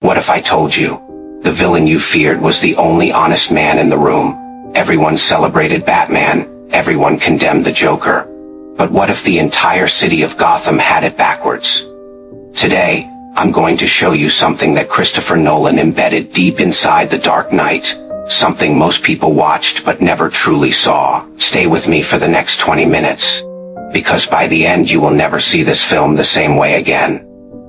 What if I told you the villain you feared was the only honest man in the room? Everyone celebrated Batman, everyone condemned the Joker. But what if the entire city of Gotham had it backwards? Today, I'm going to show you something that Christopher Nolan embedded deep inside The Dark Knight, something most people watched but never truly saw. Stay with me for the next 20 minutes, because by the end you will never see this film the same way again.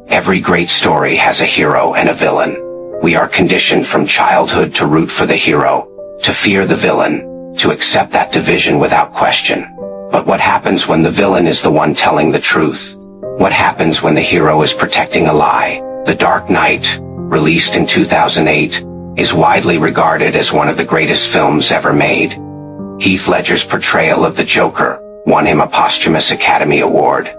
Every great story has a hero and a villain. We are conditioned from childhood to root for the hero, to fear the villain, to accept that division without question. But what happens when the villain is the one telling the truth? What happens when the hero is protecting a lie? The Dark Knight, released in 2008, is widely regarded as one of the greatest films ever made. Heath Ledger's portrayal of the Joker won him a posthumous Academy Award.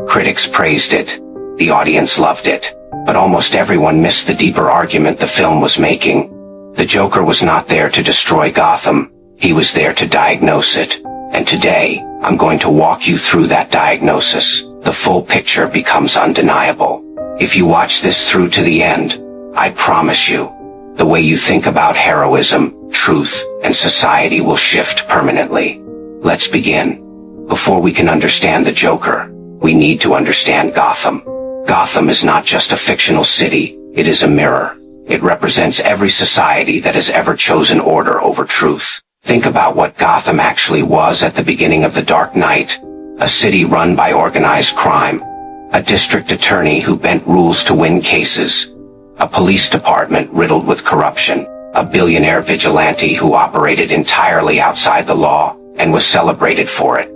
Critics praised it. The audience loved it. But almost everyone missed the deeper argument the film was making. The Joker was not there to destroy Gotham. He was there to diagnose it. And today, I'm going to walk you through that diagnosis. The full picture becomes undeniable. If you watch this through to the end, I promise you, the way you think about heroism, truth, and society will shift permanently. Let's begin. Before we can understand the Joker, we need to understand Gotham. Gotham is not just a fictional city, it is a mirror. It represents every society that has ever chosen order over truth. Think about what Gotham actually was at the beginning of The Dark Knight. A city run by organized crime. A district attorney who bent rules to win cases. A police department riddled with corruption. A billionaire vigilante who operated entirely outside the law and was celebrated for it.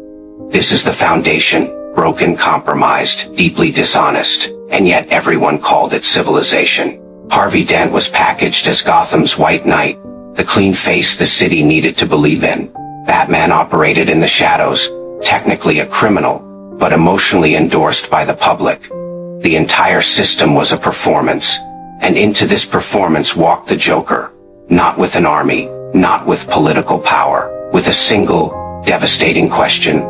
This is the foundation. Broken, compromised, deeply dishonest, and yet everyone called it civilization. Harvey Dent was packaged as Gotham's White Knight, the clean face the city needed to believe in. Batman operated in the shadows, technically a criminal, but emotionally endorsed by the public. The entire system was a performance, and into this performance walked the Joker, not with an army, not with political power, with a single, devastating question: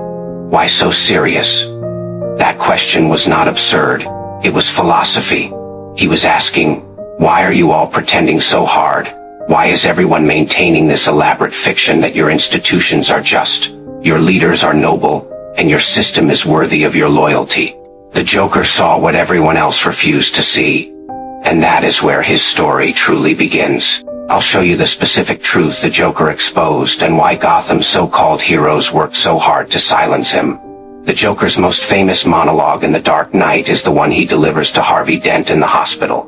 why so serious? That question was not absurd, it was philosophy. He was asking, why are you all pretending so hard? Why is everyone maintaining this elaborate fiction that your institutions are just, your leaders are noble, and your system is worthy of your loyalty? The Joker saw what everyone else refused to see, and that is where his story truly begins. I'll show you the specific truth the Joker exposed and why Gotham's so-called heroes worked so hard to silence him. The Joker's most famous monologue in The Dark Knight is the one he delivers to Harvey Dent in the hospital.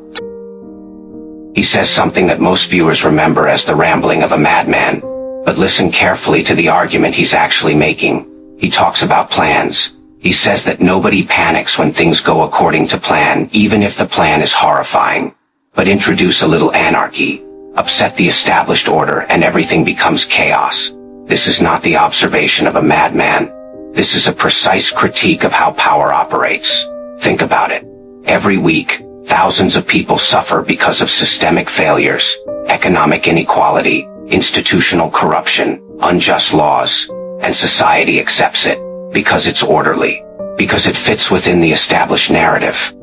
He says something that most viewers remember as the rambling of a madman, but listen carefully to the argument he's actually making. He talks about plans. He says that nobody panics when things go according to plan, even if the plan is horrifying. But introduce a little anarchy, upset the established order, and everything becomes chaos. This is not the observation of a madman. This is a precise critique of how power operates. Think about it. Every week, thousands of people suffer because of systemic failures, economic inequality, institutional corruption, unjust laws, and society accepts it because it's orderly, because it fits within the established narrative.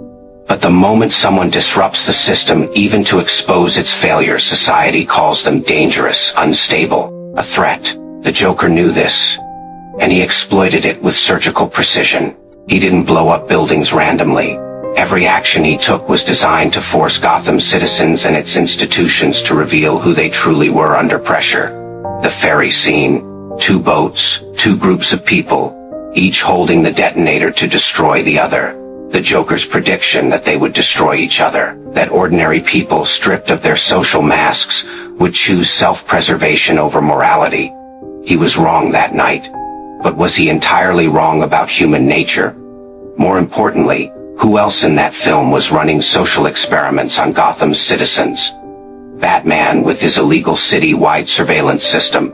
But the moment someone disrupts the system, even to expose its failures, society calls them dangerous, unstable, a threat. The Joker knew this, and he exploited it with surgical precision. He didn't blow up buildings randomly. Every action he took was designed to force Gotham's citizens and its institutions to reveal who they truly were under pressure. The ferry scene, 2 boats, 2 groups of people, each holding the detonator to destroy the other. The Joker's prediction that they would destroy each other, that ordinary people stripped of their social masks would choose self-preservation over morality. He was wrong that night. But was he entirely wrong about human nature? More importantly, who else in that film was running social experiments on Gotham's citizens? Batman with his illegal city-wide surveillance system.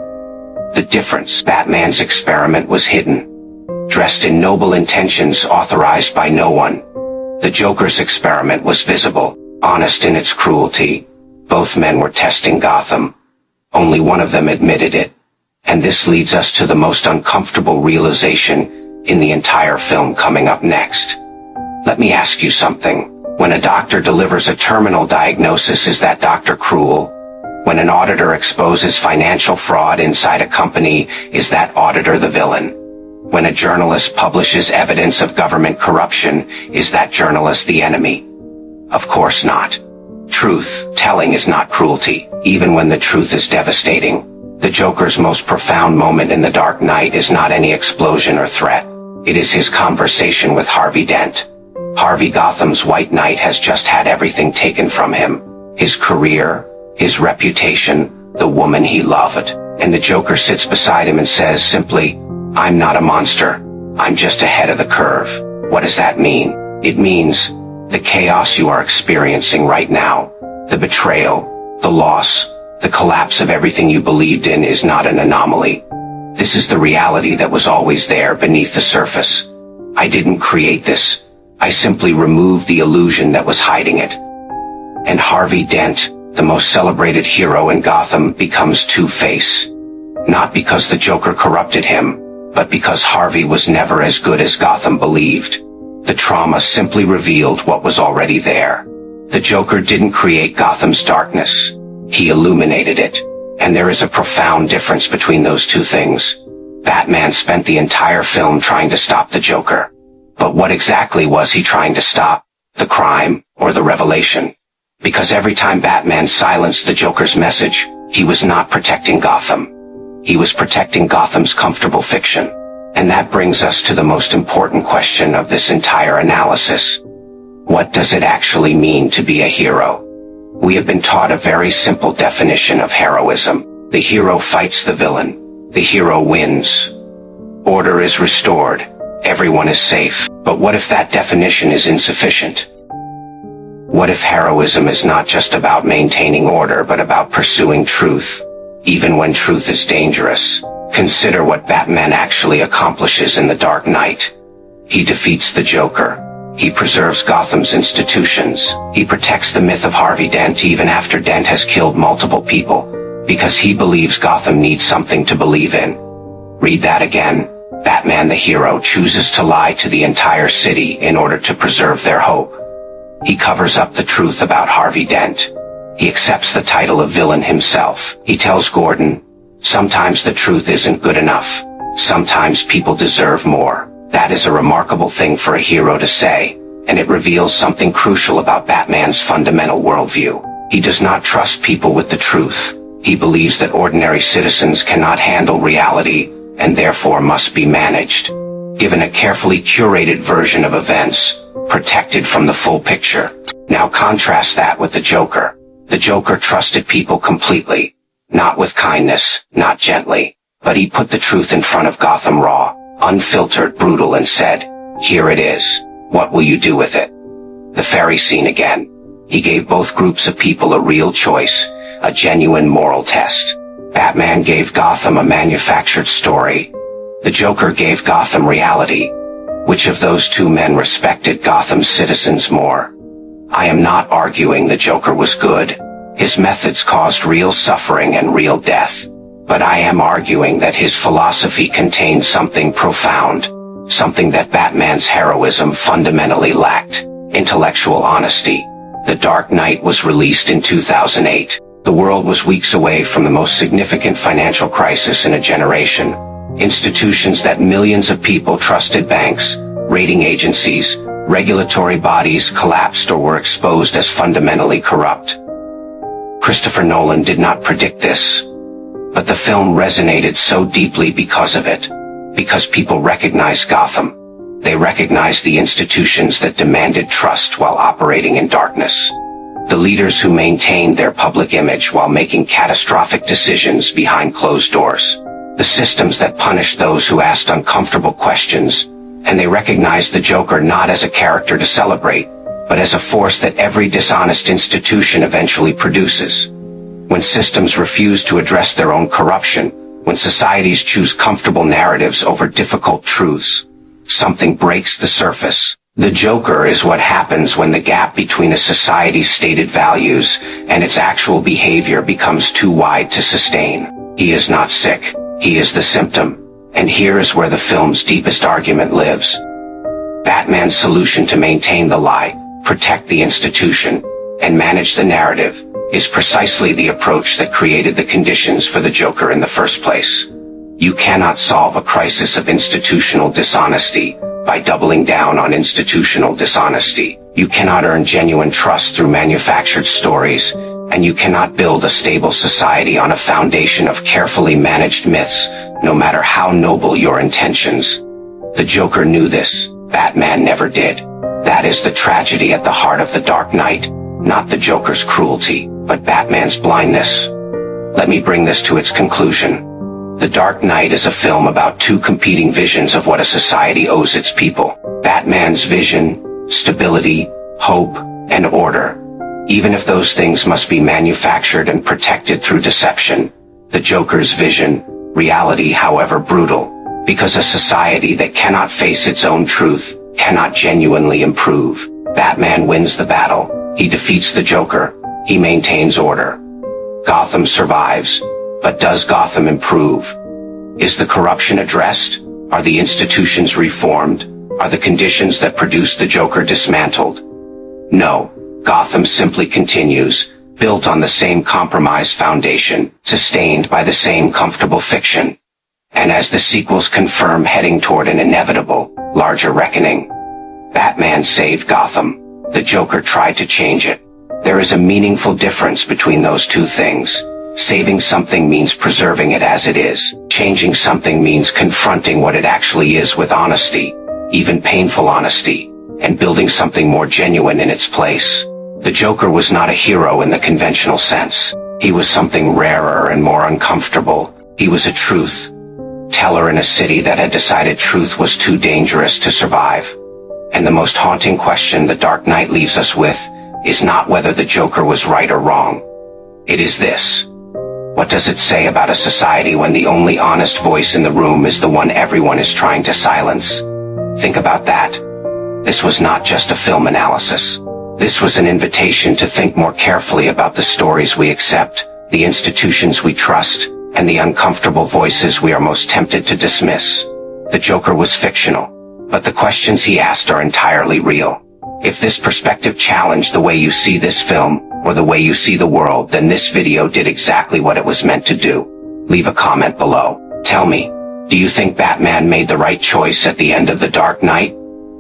The difference: Batman's experiment was hidden, dressed in noble intentions authorized by no one. The Joker's experiment was visible, honest in its cruelty. Both men were testing Gotham. Only one of them admitted it. And this leads us to the most uncomfortable realization in the entire film coming up next. Let me ask you something. When a doctor delivers a terminal diagnosis, is that doctor cruel? When an auditor exposes financial fraud inside a company, is that auditor the villain? When a journalist publishes evidence of government corruption, is that journalist the enemy? Of course not. Truth-telling is not cruelty, even when the truth is devastating. The Joker's most profound moment in The Dark Knight is not any explosion or threat. It is his conversation with Harvey Dent. Harvey, Gotham's White Knight, has just had everything taken from him. His career, his reputation, the woman he loved. And the Joker sits beside him and says simply, "I'm not a monster. I'm just ahead of the curve." What does that mean? It means the chaos you are experiencing right now, the betrayal, the loss, the collapse of everything you believed in is not an anomaly. This is the reality that was always there beneath the surface. I didn't create this. I simply removed the illusion that was hiding it. And Harvey Dent, the most celebrated hero in Gotham, becomes Two-Face. Not because the Joker corrupted him, but because Harvey was never as good as Gotham believed. The trauma simply revealed what was already there. The Joker didn't create Gotham's darkness. He illuminated it. And there is a profound difference between those two things. Batman spent the entire film trying to stop the Joker. But what exactly was he trying to stop? The crime or the revelation? Because every time Batman silenced the Joker's message, he was not protecting Gotham. He was protecting Gotham's comfortable fiction. And that brings us to the most important question of this entire analysis. What does it actually mean to be a hero? We have been taught a very simple definition of heroism. The hero fights the villain. The hero wins. Order is restored. Everyone is safe. But what if that definition is insufficient? What if heroism is not just about maintaining order, but about pursuing truth, even when truth is dangerous? Consider what Batman actually accomplishes in The Dark Knight. He defeats the Joker. He preserves Gotham's institutions. He protects the myth of Harvey Dent even after Dent has killed multiple people, because he believes Gotham needs something to believe in. Read that again. Batman the hero chooses to lie to the entire city in order to preserve their hope. He covers up the truth about Harvey Dent. He accepts the title of villain himself. He tells Gordon, "Sometimes the truth isn't good enough. Sometimes people deserve more." That is a remarkable thing for a hero to say, and it reveals something crucial about Batman's fundamental worldview. He does not trust people with the truth. He believes that ordinary citizens cannot handle reality, and therefore must be managed, given a carefully curated version of events, protected from the full picture. Now contrast that with the Joker. The Joker trusted people completely, not with kindness, not gently, but he put the truth in front of Gotham raw, unfiltered, brutal, and said, "Here it is. What will you do with it?" The ferry scene again. He gave both groups of people a real choice, a genuine moral test. Batman gave Gotham a manufactured story. The Joker gave Gotham reality. Which of those two men respected Gotham's citizens more? I am not arguing the Joker was good. His methods caused real suffering and real death. But I am arguing that his philosophy contained something profound, something that Batman's heroism fundamentally lacked: intellectual honesty. The Dark Knight was released in 2008. The world was weeks away from the most significant financial crisis in a generation. Institutions that millions of people trusted, banks, rating agencies, regulatory bodies, collapsed or were exposed as fundamentally corrupt. Christopher Nolan did not predict this. But the film resonated so deeply because of it. Because people recognized Gotham. They recognized the institutions that demanded trust while operating in darkness. The leaders who maintained their public image while making catastrophic decisions behind closed doors. The systems that punished those who asked uncomfortable questions. And they recognized the Joker not as a character to celebrate, but as a force that every dishonest institution eventually produces. When systems refuse to address their own corruption, when societies choose comfortable narratives over difficult truths, something breaks the surface. The Joker is what happens when the gap between a society's stated values and its actual behavior becomes too wide to sustain. He is not sick, he is the symptom. And here is where the film's deepest argument lives. Batman's solution to maintain the lie, protect the institution, and manage the narrative, is precisely the approach that created the conditions for the Joker in the first place. You cannot solve a crisis of institutional dishonesty by doubling down on institutional dishonesty. You cannot earn genuine trust through manufactured stories, and you cannot build a stable society on a foundation of carefully managed myths, no matter how noble your intentions. The Joker knew this. Batman never did. That is the tragedy at the heart of The Dark Knight, not the Joker's cruelty, but Batman's blindness. Let me bring this to its conclusion. The Dark Knight is a film about two competing visions of what a society owes its people. Batman's vision, stability, hope, and order. Even if those things must be manufactured and protected through deception. The Joker's vision, reality, however brutal, because a society that cannot face its own truth cannot genuinely improve. Batman wins the battle. He defeats the Joker. He maintains order. Gotham survives. But does Gotham improve? Is the corruption addressed? Are the institutions reformed? Are the conditions that produce the Joker dismantled? No. Gotham simply continues, built on the same compromised foundation, sustained by the same comfortable fiction. And as the sequels confirm, heading toward an inevitable, larger reckoning. Batman saved Gotham. The Joker tried to change it. There is a meaningful difference between those two things. Saving something means preserving it as it is. Changing something means confronting what it actually is with honesty, even painful honesty, and building something more genuine in its place. The Joker was not a hero in the conventional sense. He was something rarer and more uncomfortable. He was a truth teller in a city that had decided truth was too dangerous to survive. And the most haunting question The Dark Knight leaves us with is not whether the Joker was right or wrong. It is this. What does it say about a society when the only honest voice in the room is the one everyone is trying to silence? Think about that. This was not just a film analysis. This was an invitation to think more carefully about the stories we accept, the institutions we trust, and the uncomfortable voices we are most tempted to dismiss. The Joker was fictional, but the questions he asked are entirely real. If this perspective challenged the way you see this film, or the way you see the world, then this video did exactly what it was meant to do. Leave a comment below. Tell me, do you think Batman made the right choice at the end of The Dark Knight?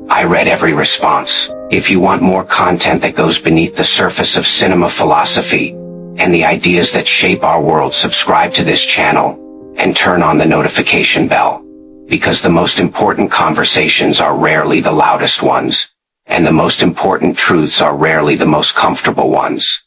I read every response. If you want more content that goes beneath the surface of cinema philosophy, and the ideas that shape our world, subscribe to this channel, and turn on the notification bell. Because the most important conversations are rarely the loudest ones, and the most important truths are rarely the most comfortable ones.